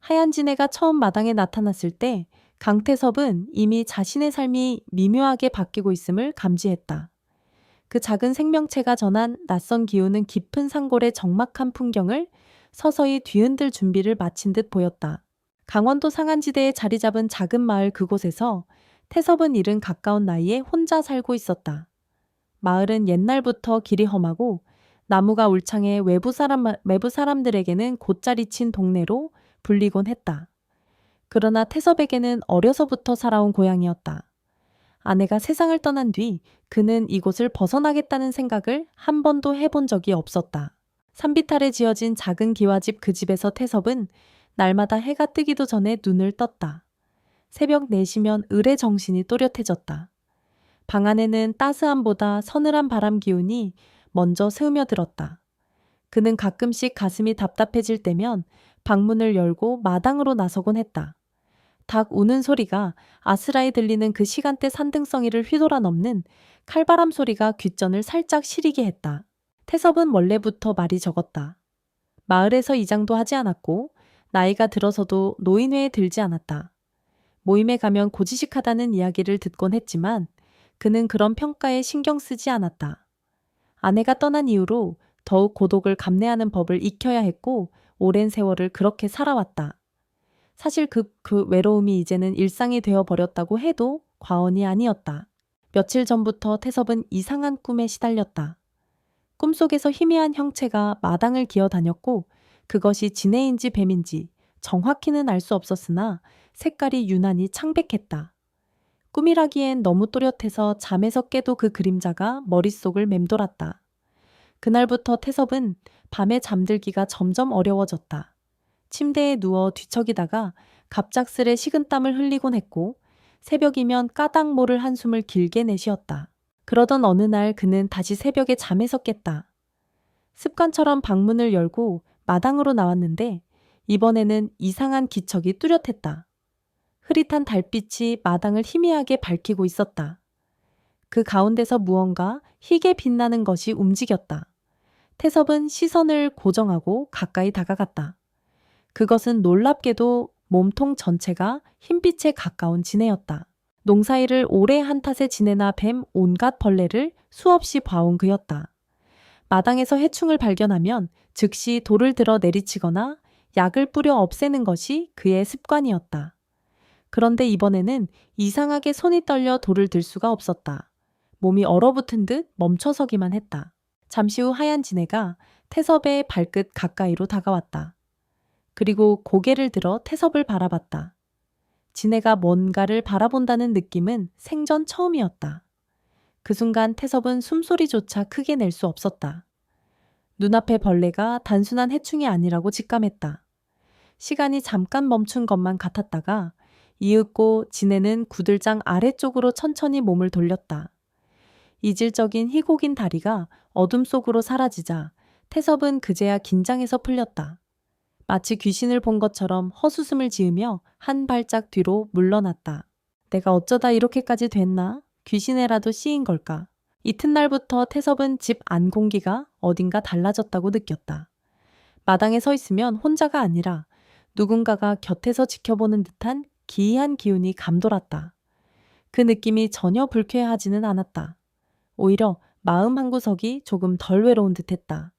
하얀 지네가 처음 마당에 나타났을 때 강태섭은 이미 자신의 삶이 미묘하게 바뀌고 있음을 감지했다. 그 작은 생명체가 전한 낯선 기운은 깊은 산골의 적막한 풍경을 서서히 뒤흔들 준비를 마친 듯 보였다. 강원도 상안지대에 자리 잡은 작은 마을 그곳에서 태섭은 이른 가까운 나이에 혼자 살고 있었다. 마을은 옛날부터 길이 험하고 나무가 울창해 외부 사람들에게는 곧자리 친 동네로 불리곤 했다. 그러나 태섭에게는 어려서부터 살아온 고향이었다. 아내가 세상을 떠난 뒤 그는 이곳을 벗어나겠다는 생각을 한 번도 해본 적이 없었다. 산비탈에 지어진 작은 기와집 그 집에서 태섭은 날마다 해가 뜨기도 전에 눈을 떴다. 새벽 4시면 을의 정신이 또렷해졌다. 방 안에는 따스함보다 서늘한 바람 기운이 먼저 스며들었다. 그는 가끔씩 가슴이 답답해질 때면 방문을 열고 마당으로 나서곤 했다. 닭 우는 소리가 아스라이 들리는 그 시간대 산등성이를 휘돌아 넘는 칼바람 소리가 귓전을 살짝 시리게 했다. 태섭은 원래부터 말이 적었다. 마을에서 이장도 하지 않았고 나이가 들어서도 노인회에 들지 않았다. 모임에 가면 고지식하다는 이야기를 듣곤 했지만 그는 그런 평가에 신경 쓰지 않았다. 아내가 떠난 이후로 더욱 고독을 감내하는 법을 익혀야 했고 오랜 세월을 그렇게 살아왔다. 사실 그 외로움이 이제는 일상이 되어버렸다고 해도 과언이 아니었다. 며칠 전부터 태섭은 이상한 꿈에 시달렸다. 꿈속에서 희미한 형체가 마당을 기어다녔고 그것이 지네인지 뱀인지 정확히는 알 수 없었으나 색깔이 유난히 창백했다. 꿈이라기엔 너무 또렷해서 잠에서 깨도 그 그림자가 머릿속을 맴돌았다. 그날부터 태섭은 밤에 잠들기가 점점 어려워졌다. 침대에 누워 뒤척이다가 갑작스레 식은땀을 흘리곤 했고 새벽이면 까닭 모를 한숨을 길게 내쉬었다. 그러던 어느 날 그는 다시 새벽에 잠에서 깼다. 습관처럼 방문을 열고 마당으로 나왔는데 이번에는 이상한 기척이 뚜렷했다. 흐릿한 달빛이 마당을 희미하게 밝히고 있었다. 그 가운데서 무언가 희게 빛나는 것이 움직였다. 태섭은 시선을 고정하고 가까이 다가갔다. 그것은 놀랍게도 몸통 전체가 흰빛에 가까운 지네였다. 농사일을 오래 한 탓에 지네나 뱀 온갖 벌레를 수없이 봐온 그였다. 마당에서 해충을 발견하면 즉시 돌을 들어 내리치거나 약을 뿌려 없애는 것이 그의 습관이었다. 그런데 이번에는 이상하게 손이 떨려 돌을 들 수가 없었다. 몸이 얼어붙은 듯 멈춰서기만 했다. 잠시 후 하얀 지네가 태섭의 발끝 가까이로 다가왔다. 그리고 고개를 들어 태섭을 바라봤다. 지네가 뭔가를 바라본다는 느낌은 생전 처음이었다. 그 순간 태섭은 숨소리조차 크게 낼 수 없었다. 눈앞의 벌레가 단순한 해충이 아니라고 직감했다. 시간이 잠깐 멈춘 것만 같았다가 이윽고 지네는 구들장 아래쪽으로 천천히 몸을 돌렸다. 이질적인 희곡인 다리가 어둠 속으로 사라지자 태섭은 그제야 긴장해서 풀렸다. 마치 귀신을 본 것처럼 헛웃음을 지으며 한 발짝 뒤로 물러났다. 내가 어쩌다 이렇게까지 됐나? 귀신에라도 씌인 걸까? 이튿날부터 태섭은 집 안 공기가 어딘가 달라졌다고 느꼈다. 마당에 서 있으면 혼자가 아니라 누군가가 곁에서 지켜보는 듯한 기이한 기운이 감돌았다. 그 느낌이 전혀 불쾌하지는 않았다. 오히려 마음 한구석이 조금 덜 외로운 듯했다.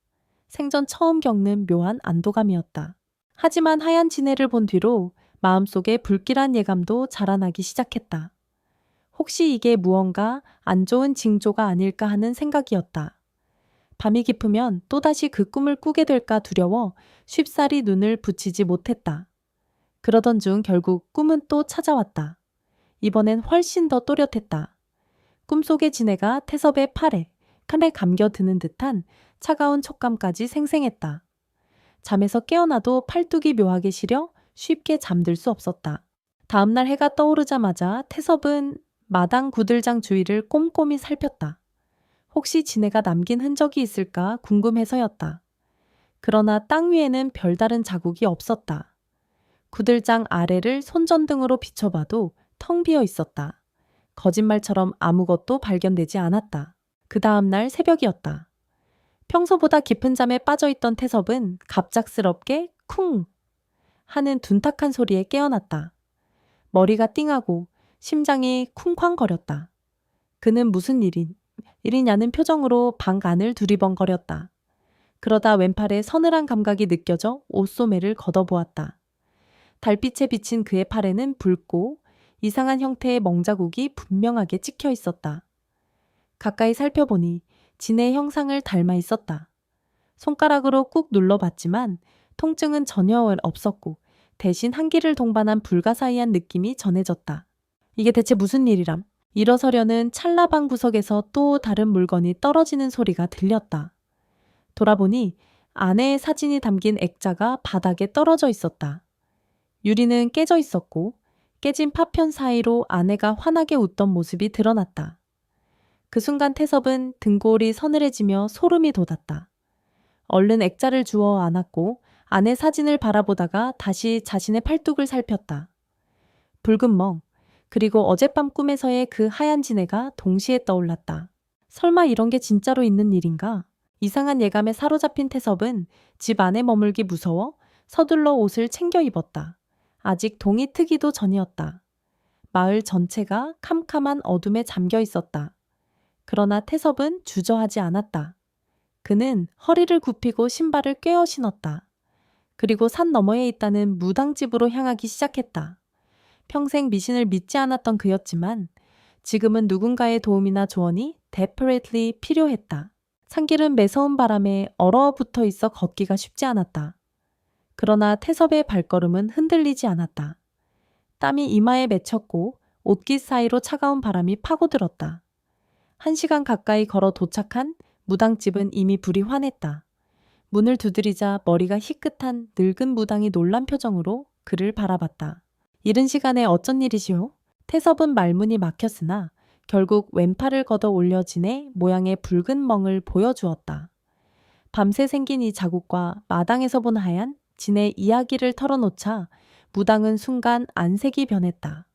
생전 처음 겪는 묘한 안도감이었다. 하지만 하얀 지네를 본 뒤로 마음속에 불길한 예감도 자라나기 시작했다. 혹시 이게 무언가 안 좋은 징조가 아닐까 하는 생각이었다. 밤이 깊으면 또다시 그 꿈을 꾸게 될까 두려워 쉽사리 눈을 붙이지 못했다. 그러던 중 결국 꿈은 또 찾아왔다. 이번엔 훨씬 더 또렷했다. 꿈속의 지네가 태섭의 팔에 감겨드는 듯한 차가운 촉감까지 생생했다. 잠에서 깨어나도 팔뚝이 묘하게 시려 쉽게 잠들 수 없었다. 다음날 해가 떠오르자마자 태섭은 마당 구들장 주위를 꼼꼼히 살폈다. 혹시 지네가 남긴 흔적이 있을까 궁금해서였다. 그러나 땅 위에는 별다른 자국이 없었다. 구들장 아래를 손전등으로 비춰봐도 텅 비어 있었다. 거짓말처럼 아무것도 발견되지 않았다. 그 다음날 새벽이었다. 평소보다 깊은 잠에 빠져있던 태섭은 갑작스럽게 쿵 하는 둔탁한 소리에 깨어났다. 머리가 띵하고 심장이 쿵쾅거렸다. 그는 무슨 일이냐는 표정으로 방 안을 두리번거렸다. 그러다 왼팔에 서늘한 감각이 느껴져 옷소매를 걷어보았다. 달빛에 비친 그의 팔에는 붉고 이상한 형태의 멍자국이 분명하게 찍혀 있었다. 가까이 살펴보니 진의 형상을 닮아 있었다. 손가락으로 꾹 눌러봤지만 통증은 전혀 없었고 대신 한기를 동반한 불가사의한 느낌이 전해졌다. 이게 대체 무슨 일이람? 일어서려는 찰나방 구석에서 또 다른 물건이 떨어지는 소리가 들렸다. 돌아보니 아내의 사진이 담긴 액자가 바닥에 떨어져 있었다. 유리는 깨져 있었고 깨진 파편 사이로 아내가 환하게 웃던 모습이 드러났다. 그 순간 태섭은 등골이 서늘해지며 소름이 돋았다. 얼른 액자를 주워 안았고 아내 사진을 바라보다가 다시 자신의 팔뚝을 살폈다. 붉은 멍, 그리고 어젯밤 꿈에서의 그 하얀 지네가 동시에 떠올랐다. 설마 이런 게 진짜로 있는 일인가? 이상한 예감에 사로잡힌 태섭은 집 안에 머물기 무서워 서둘러 옷을 챙겨 입었다. 아직 동이 트기도 전이었다. 마을 전체가 캄캄한 어둠에 잠겨 있었다. 그러나 태섭은 주저하지 않았다. 그는 허리를 굽히고 신발을 꿰어 신었다. 그리고 산 너머에 있다는 무당집으로 향하기 시작했다. 평생 미신을 믿지 않았던 그였지만 지금은 누군가의 도움이나 조언이 desperately 필요했다. 산길은 매서운 바람에 얼어붙어 있어 걷기가 쉽지 않았다. 그러나 태섭의 발걸음은 흔들리지 않았다. 땀이 이마에 맺혔고 옷깃 사이로 차가운 바람이 파고들었다. 1시간 가까이 걸어 도착한 무당집은 이미 불이 환했다. 문을 두드리자 머리가 희끗한 늙은 무당이 놀란 표정으로 그를 바라봤다. 이른 시간에 어쩐 일이시오? 태섭은 말문이 막혔으나 결국 왼팔을 걷어 올려 진의 모양의 붉은 멍을 보여주었다. 밤새 생긴 이 자국과 마당에서 본 하얀 진의 이야기를 털어놓자 무당은 순간 안색이 변했다.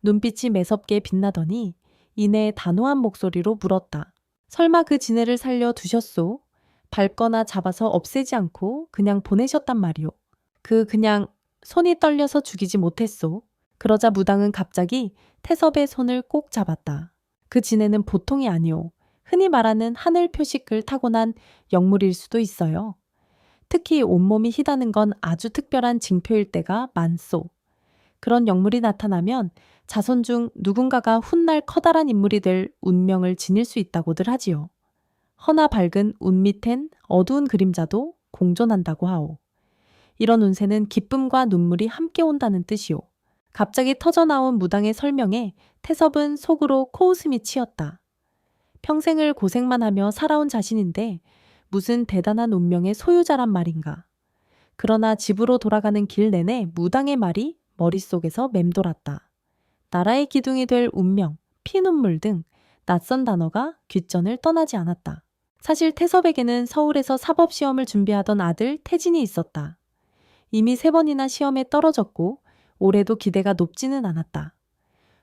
눈빛이 매섭게 빛나더니 이내 단호한 목소리로 물었다. 설마 그 진해를 살려 두셨소? 밟거나 잡아서 없애지 않고 그냥 보내셨단 말이오. 그냥 손이 떨려서 죽이지 못했소. 그러자 무당은 갑자기 태섭의 손을 꼭 잡았다. 그 진해는 보통이 아니오. 흔히 말하는 하늘 표식을 타고난 영물일 수도 있어요. 특히 온몸이 희다는 건 아주 특별한 징표일 때가 많소. 그런 영물이 나타나면 자손 중 누군가가 훗날 커다란 인물이 될 운명을 지닐 수 있다고들 하지요. 허나 밝은 운 밑엔 어두운 그림자도 공존한다고 하오. 이런 운세는 기쁨과 눈물이 함께 온다는 뜻이오. 갑자기 터져나온 무당의 설명에 태섭은 속으로 코웃음이 치였다. 평생을 고생만 하며 살아온 자신인데 무슨 대단한 운명의 소유자란 말인가. 그러나 집으로 돌아가는 길 내내 무당의 말이 머릿속에서 맴돌았다. 나라의 기둥이 될 운명, 피눈물 등 낯선 단어가 귓전을 떠나지 않았다. 사실 태섭에게는 서울에서 사법시험을 준비하던 아들 태진이 있었다. 이미 3번이나 시험에 떨어졌고 올해도 기대가 높지는 않았다.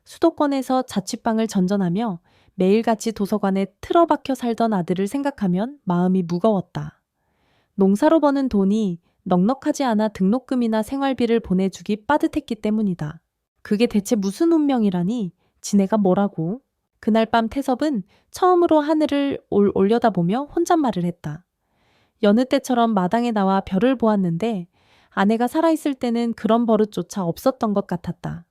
수도권에서 자취방을 전전하며 매일같이 도서관에 틀어박혀 살던 아들을 생각하면 마음이 무거웠다. 농사로 버는 돈이 넉넉하지 않아 등록금이나 생활비를 보내주기 빠듯했기 때문이다. 그게 대체 무슨 운명이라니? 지네가 뭐라고? 그날 밤 태섭은 처음으로 하늘을 올려다보며 혼잣말을 했다. 여느 때처럼 마당에 나와 별을 보았는데 아내가 살아있을 때는 그런 버릇조차 없었던 것 같았다.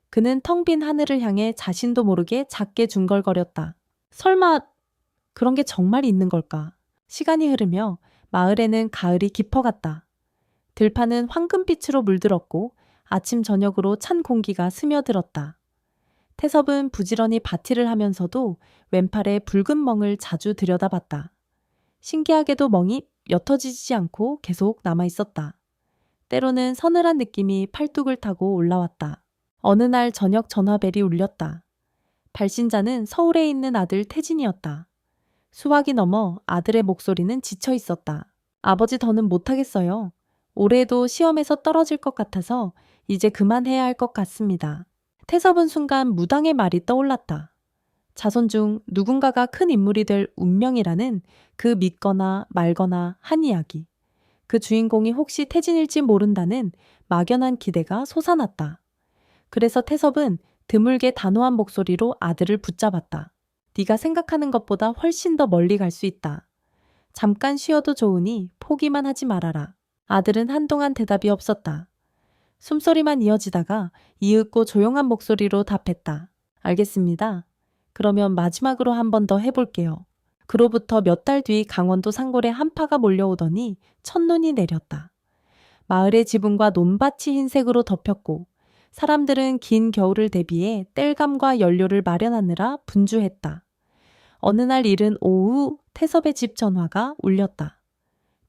그는 텅 빈 하늘을 향해 자신도 모르게 작게 중걸거렸다. 설마 그런 게 정말 있는 걸까? 시간이 흐르며 마을에는 가을이 깊어갔다. 들판은 황금빛으로 물들었고 아침 저녁으로 찬 공기가 스며들었다. 태섭은 부지런히 밭일을 하면서도 왼팔에 붉은 멍을 자주 들여다봤다. 신기하게도 멍이 옅어지지 않고 계속 남아있었다. 때로는 서늘한 느낌이 팔뚝을 타고 올라왔다. 어느 날 저녁 전화벨이 울렸다. 발신자는 서울에 있는 아들 태진이었다. 수학이 넘어 아들의 목소리는 지쳐 있었다. 아버지 더는 못하겠어요. 올해도 시험에서 떨어질 것 같아서 이제 그만해야 할 것 같습니다. 태섭은 순간 무당의 말이 떠올랐다. 자손 중 누군가가 큰 인물이 될 운명이라는 그 믿거나 말거나 한 이야기. 그 주인공이 혹시 태진일지 모른다는 막연한 기대가 솟아났다. 그래서 태섭은 드물게 단호한 목소리로 아들을 붙잡았다. 네가 생각하는 것보다 훨씬 더 멀리 갈 수 있다. 잠깐 쉬어도 좋으니 포기만 하지 말아라. 아들은 한동안 대답이 없었다. 숨소리만 이어지다가 이윽고 조용한 목소리로 답했다. 알겠습니다. 그러면 마지막으로 한 번 더 해볼게요. 그로부터 몇 달 뒤 강원도 산골에 한파가 몰려오더니 첫눈이 내렸다. 마을의 지붕과 논밭이 흰색으로 덮였고 사람들은 긴 겨울을 대비해 땔감과 연료를 마련하느라 분주했다. 어느 날 이른 오후 태섭의 집 전화가 울렸다.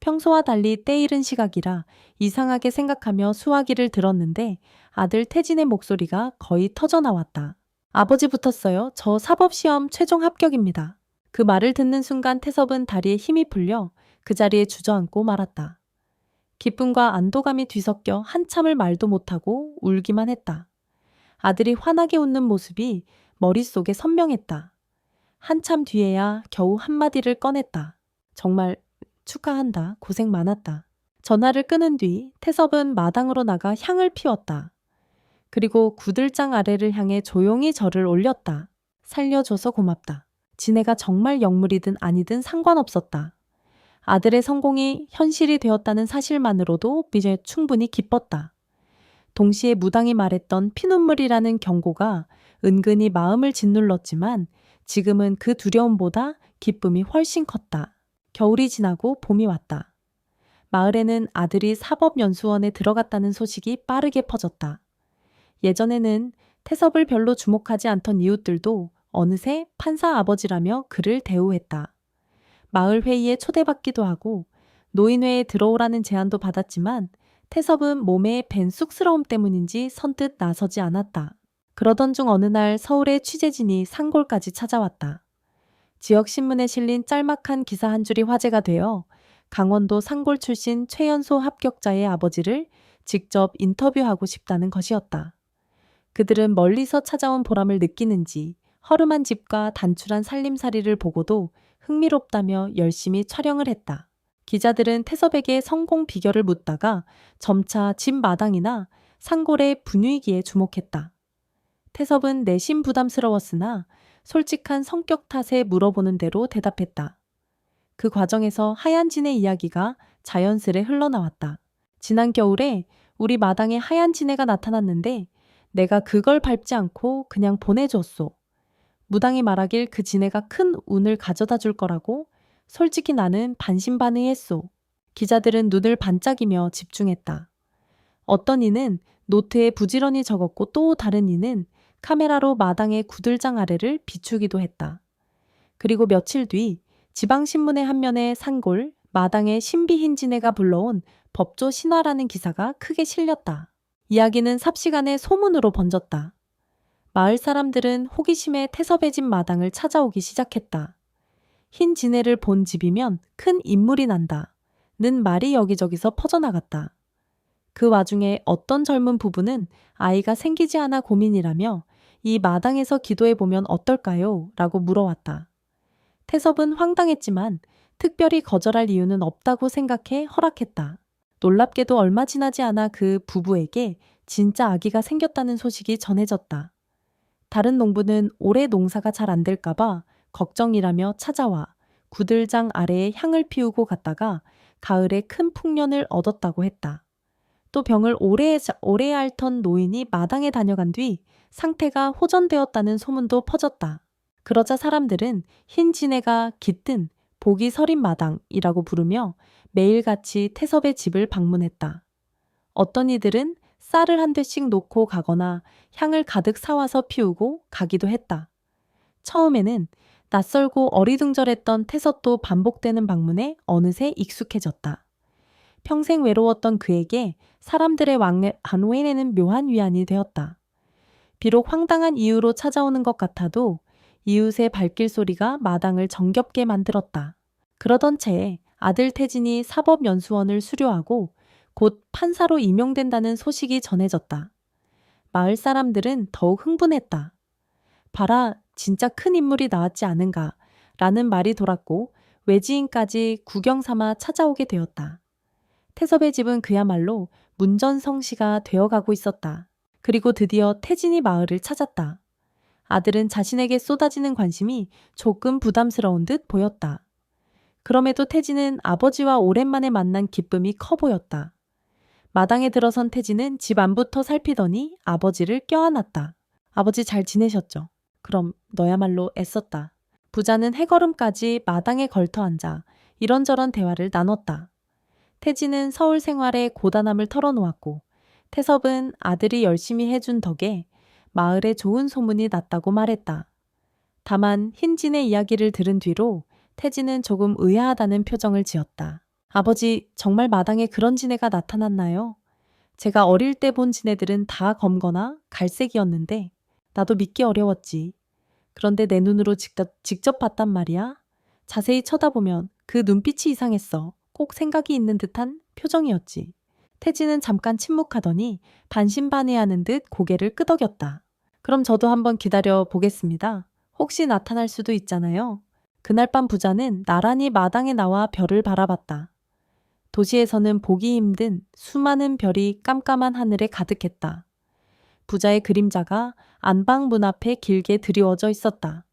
평소와 달리 때이른 시각이라 이상하게 생각하며 수화기를 들었는데 아들 태진의 목소리가 거의 터져나왔다. 아버지 붙었어요. 저 사법시험 최종 합격입니다. 그 말을 듣는 순간 태섭은 다리에 힘이 풀려 그 자리에 주저앉고 말았다. 기쁨과 안도감이 뒤섞여 한참을 말도 못하고 울기만 했다. 아들이 환하게 웃는 모습이 머릿속에 선명했다. 한참 뒤에야 겨우 한마디를 꺼냈다. 정말 축하한다. 고생 많았다. 전화를 끊은 뒤 태섭은 마당으로 나가 향을 피웠다. 그리고 구들장 아래를 향해 조용히 절을 올렸다. 살려줘서 고맙다. 지네가 정말 영물이든 아니든 상관없었다. 아들의 성공이 현실이 되었다는 사실만으로도 이제 충분히 기뻤다. 동시에 무당이 말했던 피눈물이라는 경고가 은근히 마음을 짓눌렀지만 지금은 그 두려움보다 기쁨이 훨씬 컸다. 겨울이 지나고 봄이 왔다. 마을에는 아들이 사법연수원에 들어갔다는 소식이 빠르게 퍼졌다. 예전에는 태섭을 별로 주목하지 않던 이웃들도 어느새 판사 아버지라며 그를 대우했다. 마을 회의에 초대받기도 하고 노인회에 들어오라는 제안도 받았지만 태섭은 몸에 밴 쑥스러움 때문인지 선뜻 나서지 않았다. 그러던 중 어느 날 서울의 취재진이 산골까지 찾아왔다. 지역신문에 실린 짤막한 기사 한 줄이 화제가 되어 강원도 산골 출신 최연소 합격자의 아버지를 직접 인터뷰하고 싶다는 것이었다. 그들은 멀리서 찾아온 보람을 느끼는지 허름한 집과 단출한 살림살이를 보고도 흥미롭다며 열심히 촬영을 했다. 기자들은 태섭에게 성공 비결을 묻다가 점차 집 마당이나 산골의 분위기에 주목했다. 태섭은 내심 부담스러웠으나 솔직한 성격 탓에 물어보는 대로 대답했다. 그 과정에서 하얀 진의 이야기가 자연스레 흘러나왔다. 지난 겨울에 우리 마당에 하얀 진해가 나타났는데 내가 그걸 밟지 않고 그냥 보내줬소. 무당이 말하길 그 진해가 큰 운을 가져다 줄 거라고 솔직히 나는 반신반의했소. 기자들은 눈을 반짝이며 집중했다. 어떤 이는 노트에 부지런히 적었고 또 다른 이는 카메라로 마당의 구들장 아래를 비추기도 했다. 그리고 며칠 뒤 지방신문의 한 면에 산골, 마당의 신비흰 진해가 불러온 법조 신화라는 기사가 크게 실렸다. 이야기는 삽시간에 소문으로 번졌다. 마을 사람들은 호기심에 태섭의 집 마당을 찾아오기 시작했다. 흰 진해를 본 집이면 큰 인물이 난다. 는 말이 여기저기서 퍼져나갔다. 그 와중에 어떤 젊은 부부는 아이가 생기지 않아 고민이라며 이 마당에서 기도해보면 어떨까요? 라고 물어왔다. 태섭은 황당했지만 특별히 거절할 이유는 없다고 생각해 허락했다. 놀랍게도 얼마 지나지 않아 그 부부에게 진짜 아기가 생겼다는 소식이 전해졌다. 다른 농부는 올해 농사가 잘 안 될까봐 걱정이라며 찾아와 구들장 아래에 향을 피우고 갔다가 가을에 큰 풍년을 얻었다고 했다. 또 병을 오래 앓던 노인이 마당에 다녀간 뒤 상태가 호전되었다는 소문도 퍼졌다. 그러자 사람들은 흰 진해가 깃든 복이 서린 마당이라고 부르며 매일같이 태섭의 집을 방문했다. 어떤 이들은 쌀을 한 대씩 놓고 가거나 향을 가득 사와서 피우고 가기도 했다. 처음에는 낯설고 어리둥절했던 태섭도 반복되는 방문에 어느새 익숙해졌다. 평생 외로웠던 그에게 사람들의 안회는 묘한 위안이 되었다. 비록 황당한 이유로 찾아오는 것 같아도 이웃의 발길 소리가 마당을 정겹게 만들었다. 그러던 채 아들 태진이 사법연수원을 수료하고 곧 판사로 임용된다는 소식이 전해졌다. 마을 사람들은 더욱 흥분했다. 봐라, 진짜 큰 인물이 나왔지 않은가 라는 말이 돌았고 외지인까지 구경 삼아 찾아오게 되었다. 태섭의 집은 그야말로 문전성시가 되어가고 있었다. 그리고 드디어 태진이 마을을 찾았다. 아들은 자신에게 쏟아지는 관심이 조금 부담스러운 듯 보였다. 그럼에도 태진은 아버지와 오랜만에 만난 기쁨이 커 보였다. 마당에 들어선 태진은 집 안부터 살피더니 아버지를 껴안았다. 아버지 잘 지내셨죠? 그럼 너야말로 애썼다. 부자는 해걸음까지 마당에 걸터 앉아 이런저런 대화를 나눴다. 태진은 서울 생활의 고단함을 털어놓았고 태섭은 아들이 열심히 해준 덕에 마을에 좋은 소문이 났다고 말했다. 다만 흰진의 이야기를 들은 뒤로 태진은 조금 의아하다는 표정을 지었다. 아버지, 정말 마당에 그런 지네가 나타났나요? 제가 어릴 때 본 지네들은 다 검거나 갈색이었는데 나도 믿기 어려웠지. 그런데 내 눈으로 직접 봤단 말이야. 자세히 쳐다보면 그 눈빛이 이상했어. 꼭 생각이 있는 듯한 표정이었지. 태진은 잠깐 침묵하더니 반신반의하는 듯 고개를 끄덕였다. 그럼 저도 한번 기다려 보겠습니다. 혹시 나타날 수도 있잖아요. 그날 밤 부자는 나란히 마당에 나와 별을 바라봤다. 도시에서는 보기 힘든 수많은 별이 깜깜한 하늘에 가득했다. 부자의 그림자가 안방 문 앞에 길게 드리워져 있었다.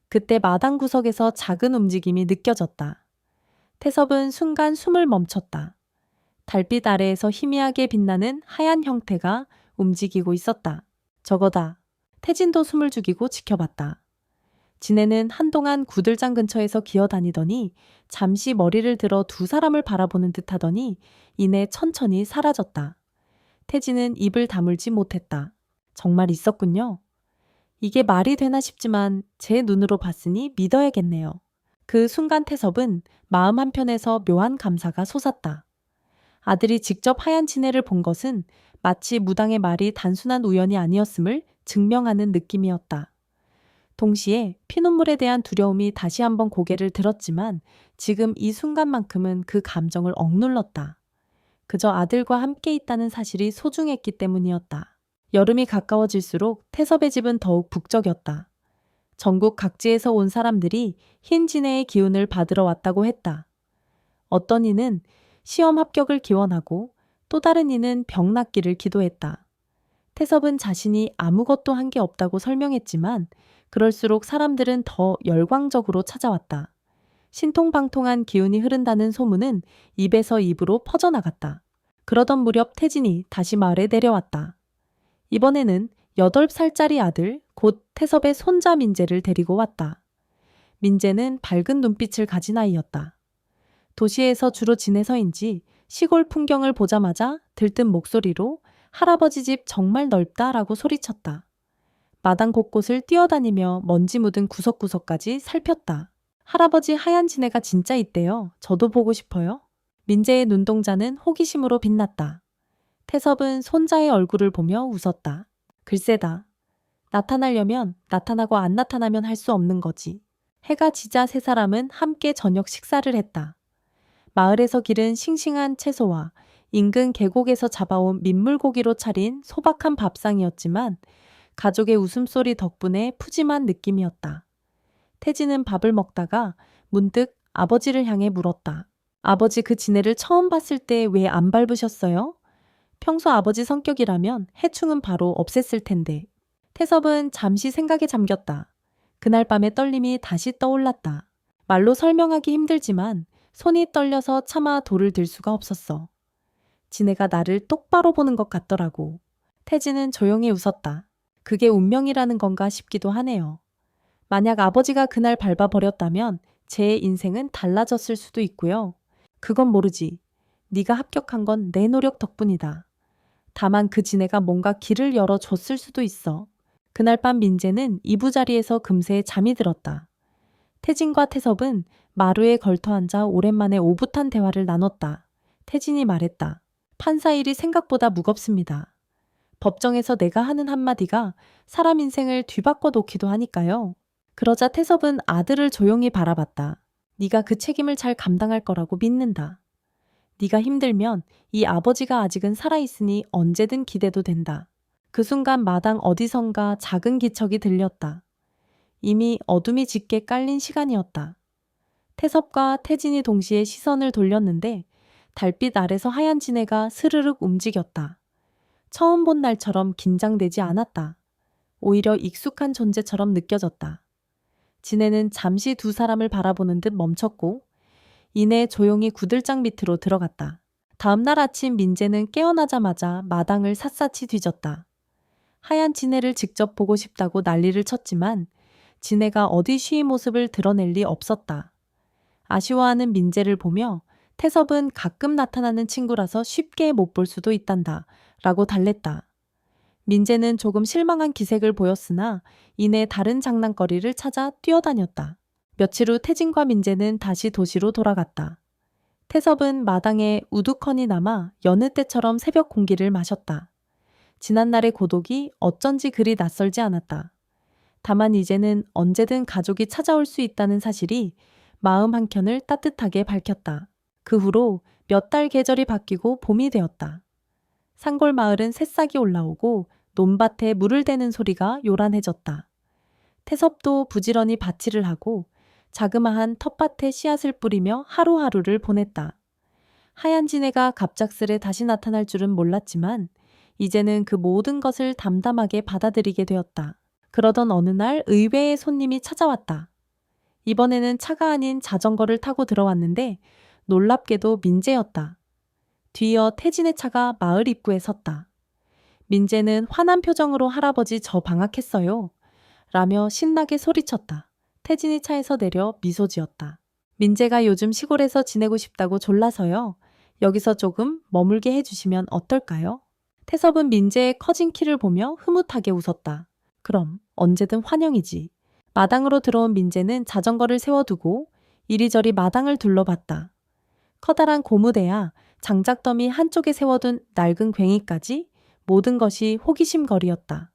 그때 마당 구석에서 작은 움직임이 느껴졌다. 태섭은 순간 숨을 멈췄다. 달빛 아래에서 희미하게 빛나는 하얀 형태가 움직이고 있었다. 저거다. 태진도 숨을 죽이고 지켜봤다. 지네는 한동안 구들장 근처에서 기어다니더니 잠시 머리를 들어 두 사람을 바라보는 듯 하더니 이내 천천히 사라졌다. 태진은 입을 다물지 못했다. 정말 있었군요. 이게 말이 되나 싶지만 제 눈으로 봤으니 믿어야겠네요. 그 순간 태섭은 마음 한편에서 묘한 감사가 솟았다. 아들이 직접 하얀 지네를 본 것은 마치 무당의 말이 단순한 우연이 아니었음을 증명하는 느낌이었다. 동시에 피눈물에 대한 두려움이 다시 한번 고개를 들었지만 지금 이 순간만큼은 그 감정을 억눌렀다. 그저 아들과 함께 있다는 사실이 소중했기 때문이었다. 여름이 가까워질수록 태섭의 집은 더욱 북적였다. 전국 각지에서 온 사람들이 흰 진해의 기운을 받으러 왔다고 했다. 어떤 이는 시험 합격을 기원하고 또 다른 이는 병 낫기를 기도했다. 태섭은 자신이 아무것도 한 게 없다고 설명했지만 그럴수록 사람들은 더 열광적으로 찾아왔다. 신통방통한 기운이 흐른다는 소문은 입에서 입으로 퍼져나갔다. 그러던 무렵 태진이 다시 마을에 내려왔다. 이번에는 8살짜리 아들 곧 태섭의 손자 민재를 데리고 왔다. 민재는 밝은 눈빛을 가진 아이였다. 도시에서 주로 지내서인지 시골 풍경을 보자마자 들뜬 목소리로 할아버지 집 정말 넓다라고 소리쳤다. 마당 곳곳을 뛰어다니며 먼지 묻은 구석구석까지 살폈다. 할아버지 하얀 지네가 진짜 있대요. 저도 보고 싶어요. 민재의 눈동자는 호기심으로 빛났다. 태섭은 손자의 얼굴을 보며 웃었다. 글쎄다. 나타나려면 나타나고 안 나타나면 할 수 없는 거지. 해가 지자 세 사람은 함께 저녁 식사를 했다. 마을에서 기른 싱싱한 채소와 인근 계곡에서 잡아온 민물고기로 차린 소박한 밥상이었지만 가족의 웃음소리 덕분에 푸짐한 느낌이었다. 태진은 밥을 먹다가 문득 아버지를 향해 물었다. 아버지 그 지네를 처음 봤을 때 왜 안 밟으셨어요? 평소 아버지 성격이라면 해충은 바로 없앴을 텐데. 태섭은 잠시 생각에 잠겼다. 그날 밤의 떨림이 다시 떠올랐다. 말로 설명하기 힘들지만 손이 떨려서 차마 돌을 들 수가 없었어. 지네가 나를 똑바로 보는 것 같더라고. 태진은 조용히 웃었다. 그게 운명이라는 건가 싶기도 하네요. 만약 아버지가 그날 밟아버렸다면 제 인생은 달라졌을 수도 있고요. 그건 모르지. 네가 합격한 건 내 노력 덕분이다. 다만 그 지네가 뭔가 길을 열어줬을 수도 있어. 그날 밤 민재는 이부자리에서 금세 잠이 들었다. 태진과 태섭은 마루에 걸터앉아 오랜만에 오붓한 대화를 나눴다. 태진이 말했다. 판사 일이 생각보다 무겁습니다. 법정에서 내가 하는 한마디가 사람 인생을 뒤바꿔 놓기도 하니까요. 그러자 태섭은 아들을 조용히 바라봤다. 네가 그 책임을 잘 감당할 거라고 믿는다. 네가 힘들면 이 아버지가 아직은 살아있으니 언제든 기대도 된다. 그 순간 마당 어디선가 작은 기척이 들렸다. 이미 어둠이 짙게 깔린 시간이었다. 태섭과 태진이 동시에 시선을 돌렸는데 달빛 아래서 하얀 지네가 스르륵 움직였다. 처음 본 날처럼 긴장되지 않았다. 오히려 익숙한 존재처럼 느껴졌다. 지네는 잠시 두 사람을 바라보는 듯 멈췄고 이내 조용히 구들장 밑으로 들어갔다. 다음날 아침 민재는 깨어나자마자 마당을 샅샅이 뒤졌다. 하얀 지네를 직접 보고 싶다고 난리를 쳤지만 지네가 어디 쉬이 모습을 드러낼 리 없었다. 아쉬워하는 민재를 보며 태섭은 가끔 나타나는 친구라서 쉽게 못 볼 수도 있단다 라고 달랬다. 민재는 조금 실망한 기색을 보였으나 이내 다른 장난거리를 찾아 뛰어다녔다. 며칠 후 태진과 민재는 다시 도시로 돌아갔다. 태섭은 마당에 우두커니 남아 여느 때처럼 새벽 공기를 마셨다. 지난날의 고독이 어쩐지 그리 낯설지 않았다. 다만 이제는 언제든 가족이 찾아올 수 있다는 사실이 마음 한켠을 따뜻하게 밝혔다. 그 후로 몇 달 계절이 바뀌고 봄이 되었다. 산골 마을은 새싹이 올라오고 논밭에 물을 대는 소리가 요란해졌다. 태섭도 부지런히 밭일을 하고 자그마한 텃밭에 씨앗을 뿌리며 하루하루를 보냈다. 하얀 지네가 갑작스레 다시 나타날 줄은 몰랐지만 이제는 그 모든 것을 담담하게 받아들이게 되었다. 그러던 어느 날 의외의 손님이 찾아왔다. 이번에는 차가 아닌 자전거를 타고 들어왔는데 놀랍게도 민재였다. 뒤이어 태진의 차가 마을 입구에 섰다. 민재는 환한 표정으로 할아버지 저 방학했어요. 라며 신나게 소리쳤다. 태진이 차에서 내려 미소 지었다. 민재가 요즘 시골에서 지내고 싶다고 졸라서요. 여기서 조금 머물게 해주시면 어떨까요? 태섭은 민재의 커진 키를 보며 흐뭇하게 웃었다. 그럼 언제든 환영이지. 마당으로 들어온 민재는 자전거를 세워두고 이리저리 마당을 둘러봤다. 커다란 고무대야 장작더미 한쪽에 세워둔 낡은 괭이까지 모든 것이 호기심거리였다.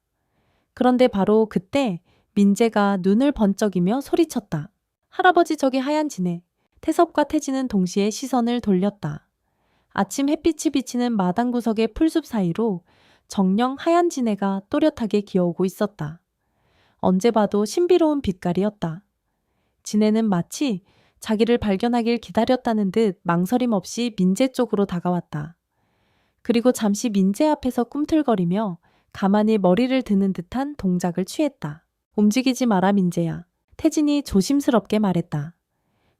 그런데 바로 그때 민재가 눈을 번쩍이며 소리쳤다. 할아버지 저기 하얀 지네. 태섭과 태진은 동시에 시선을 돌렸다. 아침 햇빛이 비치는 마당 구석의 풀숲 사이로 정녕 하얀 지네가 또렷하게 기어오고 있었다. 언제 봐도 신비로운 빛깔이었다. 지네는 마치 자기를 발견하길 기다렸다는 듯 망설임 없이 민재 쪽으로 다가왔다. 그리고 잠시 민재 앞에서 꿈틀거리며 가만히 머리를 드는 듯한 동작을 취했다. 움직이지 마라 민재야. 태진이 조심스럽게 말했다.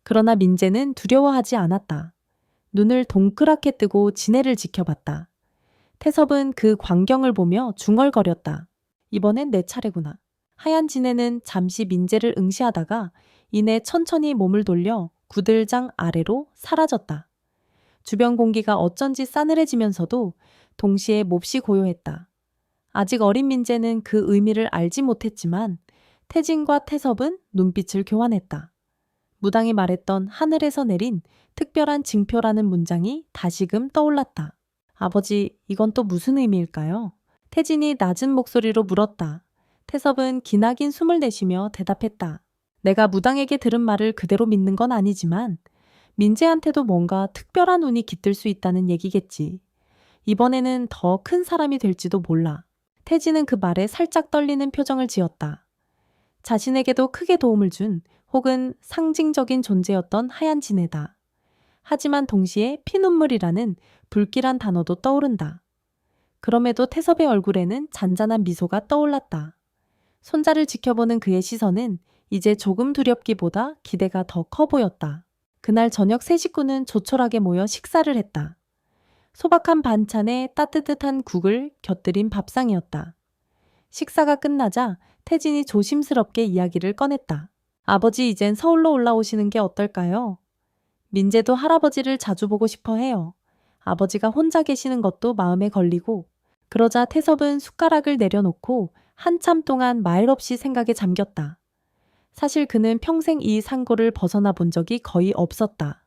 그러나 민재는 두려워하지 않았다. 눈을 동그랗게 뜨고 지네를 지켜봤다. 태섭은 그 광경을 보며 중얼거렸다. 이번엔 내 차례구나. 하얀 지네는 잠시 민재를 응시하다가 이내 천천히 몸을 돌려 구들장 아래로 사라졌다. 주변 공기가 어쩐지 싸늘해지면서도 동시에 몹시 고요했다. 아직 어린 민재는 그 의미를 알지 못했지만 태진과 태섭은 눈빛을 교환했다. 무당이 말했던 하늘에서 내린 특별한 징표라는 문장이 다시금 떠올랐다. 아버지, 이건 또 무슨 의미일까요? 태진이 낮은 목소리로 물었다. 태섭은 기나긴 숨을 내쉬며 대답했다. 내가 무당에게 들은 말을 그대로 믿는 건 아니지만 민재한테도 뭔가 특별한 운이 깃들 수 있다는 얘기겠지. 이번에는 더 큰 사람이 될지도 몰라. 태진은 그 말에 살짝 떨리는 표정을 지었다. 자신에게도 크게 도움을 준 혹은 상징적인 존재였던 하얀 지네다. 하지만 동시에 피눈물이라는 불길한 단어도 떠오른다. 그럼에도 태섭의 얼굴에는 잔잔한 미소가 떠올랐다. 손자를 지켜보는 그의 시선은 이제 조금 두렵기보다 기대가 더 커 보였다. 그날 저녁 세 식구는 조촐하게 모여 식사를 했다. 소박한 반찬에 따뜻한 국을 곁들인 밥상이었다. 식사가 끝나자 태진이 조심스럽게 이야기를 꺼냈다. 아버지 이젠 서울로 올라오시는 게 어떨까요? 민재도 할아버지를 자주 보고 싶어 해요. 아버지가 혼자 계시는 것도 마음에 걸리고. 그러자 태섭은 숟가락을 내려놓고 한참 동안 말 없이 생각에 잠겼다. 사실 그는 평생 이 산골을 벗어나 본 적이 거의 없었다.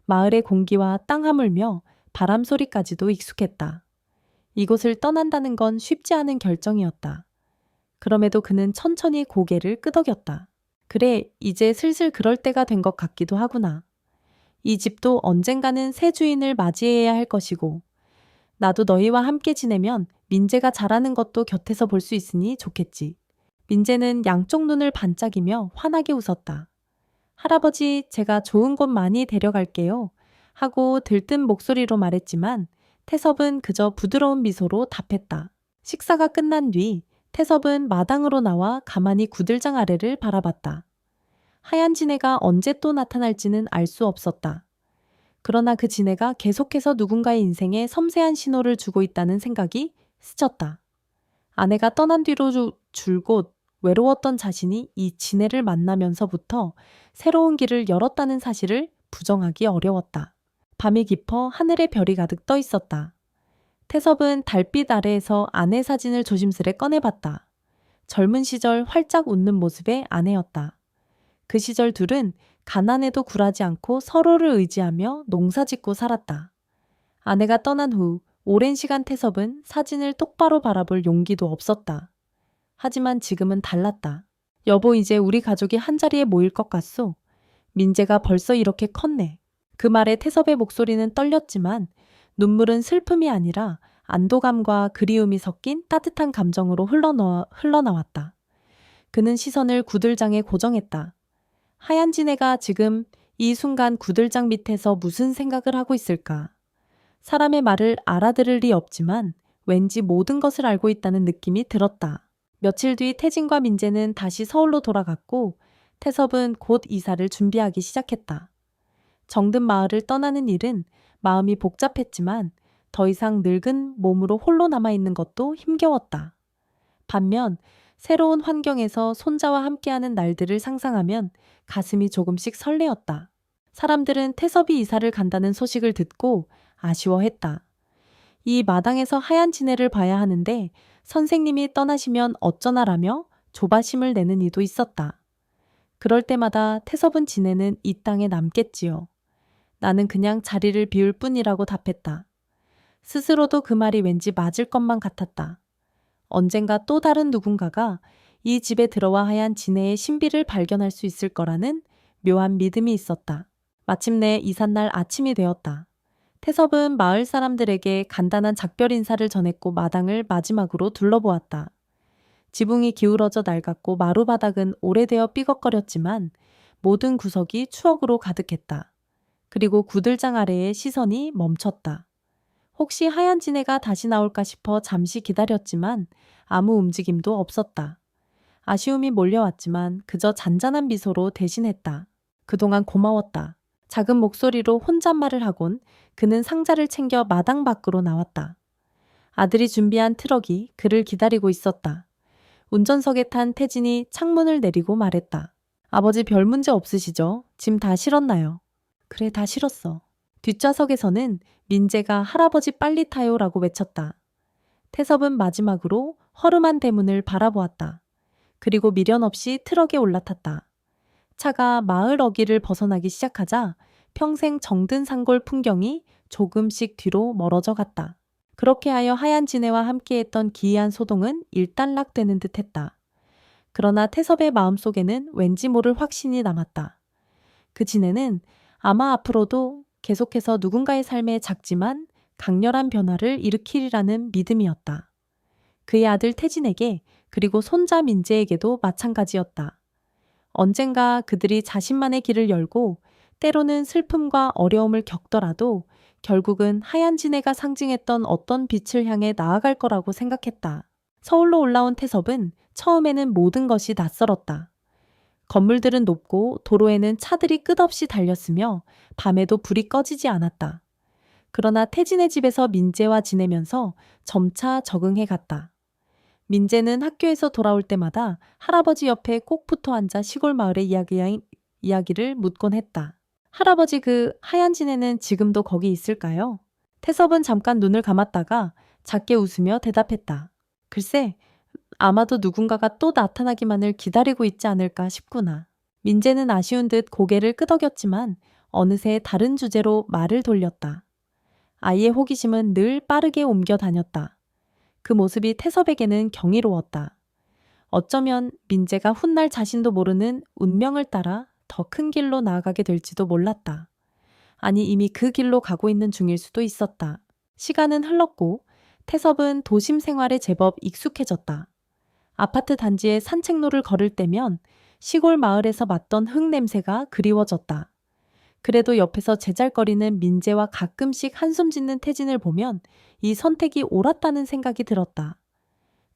마을의 공기와 땅 하물며 바람 소리까지도 익숙했다. 이곳을 떠난다는 건 쉽지 않은 결정이었다. 그럼에도 그는 천천히 고개를 끄덕였다. 그래, 이제 슬슬 그럴 때가 된 것 같기도 하구나. 이 집도 언젠가는 새 주인을 맞이해야 할 것이고 나도 너희와 함께 지내면 민재가 자라는 것도 곁에서 볼 수 있으니 좋겠지. 민재는 양쪽 눈을 반짝이며 환하게 웃었다. 할아버지, 제가 좋은 곳 많이 데려갈게요. 하고 들뜬 목소리로 말했지만 태섭은 그저 부드러운 미소로 답했다. 식사가 끝난 뒤 태섭은 마당으로 나와 가만히 구들장 아래를 바라봤다. 하얀 지네가 언제 또 나타날지는 알 수 없었다. 그러나 그 지네가 계속해서 누군가의 인생에 섬세한 신호를 주고 있다는 생각이 스쳤다. 아내가 떠난 뒤로 줄곧 외로웠던 자신이 이 지네를 만나면서부터 새로운 길을 열었다는 사실을 부정하기 어려웠다. 밤이 깊어 하늘에 별이 가득 떠 있었다. 태섭은 달빛 아래에서 아내 사진을 조심스레 꺼내봤다. 젊은 시절 활짝 웃는 모습의 아내였다. 그 시절 둘은 가난에도 굴하지 않고 서로를 의지하며 농사짓고 살았다. 아내가 떠난 후 오랜 시간 태섭은 사진을 똑바로 바라볼 용기도 없었다. 하지만 지금은 달랐다. 여보, 이제 우리 가족이 한자리에 모일 것 같소. 민재가 벌써 이렇게 컸네. 그 말에 태섭의 목소리는 떨렸지만 눈물은 슬픔이 아니라 안도감과 그리움이 섞인 따뜻한 감정으로 흘러나왔다. 그는 시선을 구들장에 고정했다. 하얀 지네가 지금 이 순간 구들장 밑에서 무슨 생각을 하고 있을까? 사람의 말을 알아들을 리 없지만 왠지 모든 것을 알고 있다는 느낌이 들었다. 며칠 뒤 태진과 민재는 다시 서울로 돌아갔고 태섭은 곧 이사를 준비하기 시작했다. 정든 마을을 떠나는 일은 마음이 복잡했지만 더 이상 늙은 몸으로 홀로 남아있는 것도 힘겨웠다. 반면 새로운 환경에서 손자와 함께하는 날들을 상상하면 가슴이 조금씩 설레었다. 사람들은 태섭이 이사를 간다는 소식을 듣고 아쉬워했다. 이 마당에서 하얀 지네를 봐야 하는데 선생님이 떠나시면 어쩌나라며 조바심을 내는 이도 있었다. 그럴 때마다 태섭은 지네는 이 땅에 남겠지요. 나는 그냥 자리를 비울 뿐이라고 답했다. 스스로도 그 말이 왠지 맞을 것만 같았다. 언젠가 또 다른 누군가가 이 집에 들어와 하얀 지네의 신비를 발견할 수 있을 거라는 묘한 믿음이 있었다. 마침내 이삿날 아침이 되었다. 태섭은 마을 사람들에게 간단한 작별 인사를 전했고 마당을 마지막으로 둘러보았다. 지붕이 기울어져 낡았고 마루바닥은 오래되어 삐걱거렸지만 모든 구석이 추억으로 가득했다. 그리고 구들장 아래에 시선이 멈췄다. 혹시 하얀 지네가 다시 나올까 싶어 잠시 기다렸지만 아무 움직임도 없었다. 아쉬움이 몰려왔지만 그저 잔잔한 미소로 대신했다. 그동안 고마웠다. 작은 목소리로 혼잣말을 하곤 그는 상자를 챙겨 마당 밖으로 나왔다. 아들이 준비한 트럭이 그를 기다리고 있었다. 운전석에 탄 태진이 창문을 내리고 말했다. 아버지, 별 문제 없으시죠? 짐 다 실었나요? 그래, 다 실었어. 뒷좌석에서는 민재가 할아버지 빨리 타요라고 외쳤다. 태섭은 마지막으로 허름한 대문을 바라보았다. 그리고 미련 없이 트럭에 올라탔다. 차가 마을 어귀를 벗어나기 시작하자 평생 정든 산골 풍경이 조금씩 뒤로 멀어져 갔다. 그렇게 하여 하얀 지네와 함께했던 기이한 소동은 일단락되는 듯했다. 그러나 태섭의 마음속에는 왠지 모를 확신이 남았다. 그 지네는 아마 앞으로도 계속해서 누군가의 삶에 작지만 강렬한 변화를 일으키리라는 믿음이었다. 그의 아들 태진에게 그리고 손자 민재에게도 마찬가지였다. 언젠가 그들이 자신만의 길을 열고 때로는 슬픔과 어려움을 겪더라도 결국은 하얀 지네가 상징했던 어떤 빛을 향해 나아갈 거라고 생각했다. 서울로 올라온 태섭은 처음에는 모든 것이 낯설었다. 건물들은 높고 도로에는 차들이 끝없이 달렸으며 밤에도 불이 꺼지지 않았다. 그러나 태진의 집에서 민재와 지내면서 점차 적응해 갔다. 민재는 학교에서 돌아올 때마다 할아버지 옆에 꼭 붙어 앉아 시골 마을의 이야기를 묻곤 했다. 할아버지, 그 하얀 지네는 지금도 거기 있을까요? 태섭은 잠깐 눈을 감았다가 작게 웃으며 대답했다. 글쎄, 아마도 누군가가 또 나타나기만을 기다리고 있지 않을까 싶구나. 민재는 아쉬운 듯 고개를 끄덕였지만 어느새 다른 주제로 말을 돌렸다. 아이의 호기심은 늘 빠르게 옮겨 다녔다. 그 모습이 태섭에게는 경이로웠다. 어쩌면 민재가 훗날 자신도 모르는 운명을 따라 더 큰 길로 나아가게 될지도 몰랐다. 아니, 이미 그 길로 가고 있는 중일 수도 있었다. 시간은 흘렀고 태섭은 도심 생활에 제법 익숙해졌다. 아파트 단지에 산책로를 걸을 때면 시골 마을에서 맡던 흙 냄새가 그리워졌다. 그래도 옆에서 제잘거리는 민재와 가끔씩 한숨 짓는 태진을 보면 이 선택이 옳았다는 생각이 들었다.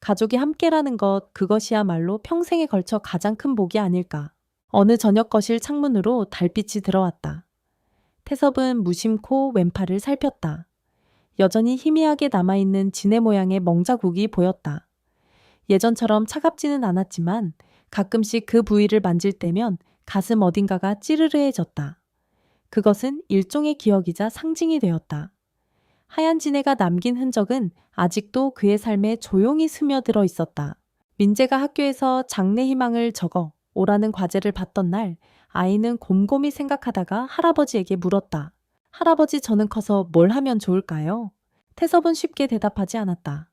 가족이 함께라는 것, 그것이야말로 평생에 걸쳐 가장 큰 복이 아닐까. 어느 저녁 거실 창문으로 달빛이 들어왔다. 태섭은 무심코 왼팔을 살폈다. 여전히 희미하게 남아있는 지네 모양의 멍자국이 보였다. 예전처럼 차갑지는 않았지만 가끔씩 그 부위를 만질 때면 가슴 어딘가가 찌르르해졌다. 그것은 일종의 기억이자 상징이 되었다. 하얀 지네가 남긴 흔적은 아직도 그의 삶에 조용히 스며들어 있었다. 민재가 학교에서 장래 희망을 적어 오라는 과제를 받던 날, 아이는 곰곰이 생각하다가 할아버지에게 물었다. 할아버지, 저는 커서 뭘 하면 좋을까요? 태섭은 쉽게 대답하지 않았다.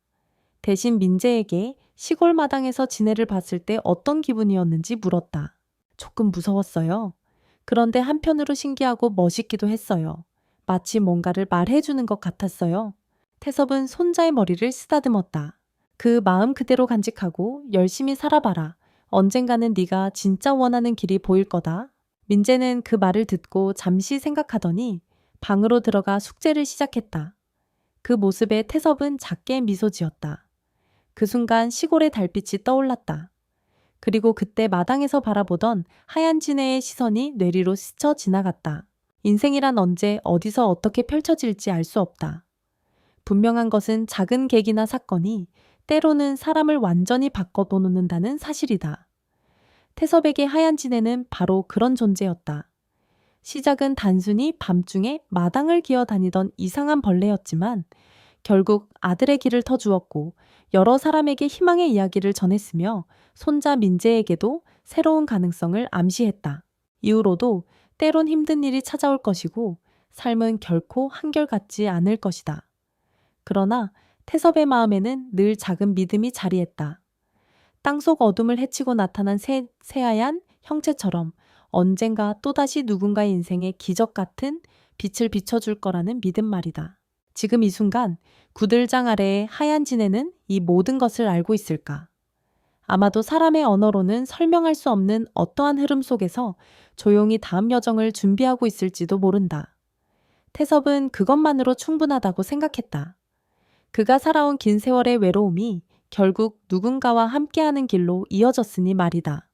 대신 민재에게 시골 마당에서 지네를 봤을 때 어떤 기분이었는지 물었다. 조금 무서웠어요. 그런데 한편으로 신기하고 멋있기도 했어요. 마치 뭔가를 말해주는 것 같았어요. 태섭은 손자의 머리를 쓰다듬었다. 그 마음 그대로 간직하고 열심히 살아봐라. 언젠가는 네가 진짜 원하는 길이 보일 거다. 민재는 그 말을 듣고 잠시 생각하더니 방으로 들어가 숙제를 시작했다. 그 모습에 태섭은 작게 미소 지었다. 그 순간 시골의 달빛이 떠올랐다. 그리고 그때 마당에서 바라보던 하얀 지네의 시선이 뇌리로 스쳐 지나갔다. 인생이란 언제 어디서 어떻게 펼쳐질지 알 수 없다. 분명한 것은 작은 계기나 사건이 때로는 사람을 완전히 바꿔놓는다는 사실이다. 태섭에게 하얀 지네는 바로 그런 존재였다. 시작은 단순히 밤중에 마당을 기어다니던 이상한 벌레였지만 결국 아들의 길을 터주었고 여러 사람에게 희망의 이야기를 전했으며 손자 민재에게도 새로운 가능성을 암시했다. 이후로도 때론 힘든 일이 찾아올 것이고 삶은 결코 한결같지 않을 것이다. 그러나 태섭의 마음에는 늘 작은 믿음이 자리했다. 땅속 어둠을 헤치고 나타난 새하얀 형체처럼 언젠가 또다시 누군가의 인생에 기적 같은 빛을 비춰줄 거라는 믿음 말이다. 지금 이 순간 구들장 아래의 하얀 지네는 이 모든 것을 알고 있을까? 아마도 사람의 언어로는 설명할 수 없는 어떠한 흐름 속에서 조용히 다음 여정을 준비하고 있을지도 모른다. 태섭은 그것만으로 충분하다고 생각했다. 그가 살아온 긴 세월의 외로움이 결국 누군가와 함께하는 길로 이어졌으니 말이다.